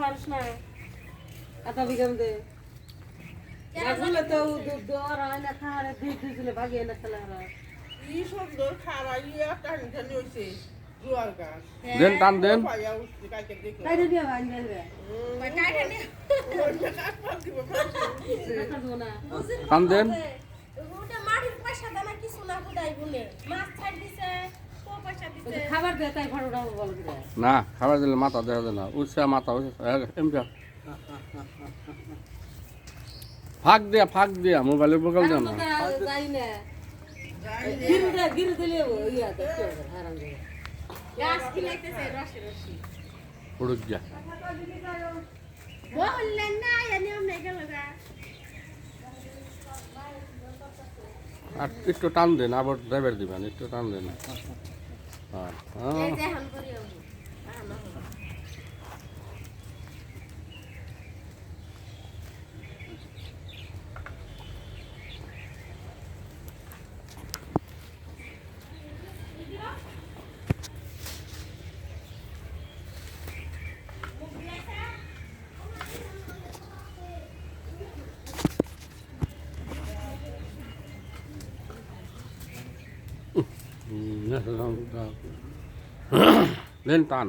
পারিস না এত বিঘাম দে এগুলো তো দর হয় না খাওয়ারে দিয়েছিল ভাগিয়ে না খেলা কি সুন্দর খারা ইয়া টানি টানি হইছে জোয়ার গাছ দেন টান দেন পায়া উঠছে কাকে দেখো তাই দিয়ে ভাই দেবে টান দেন খাবার দে তাই ঘর উঠাবো বল না খাবার দিলে মাথা দেওয়া যায় না উৎসা মাথা এমনি ফাঁক দিয়া মোবাইলের বকাল দেয় না যাই না গিরু গিরু দিলে ইয়া তো হারাম দে গাছ খিলাইতেছে রসে রসি উড়ুক যা বললেন না এনে অমনে গেল গা আর একটু টান দেন আবার ড্রাইভার দিবেন একটু টান দেন হ্যাঁ এই যে হান করিও লেন টান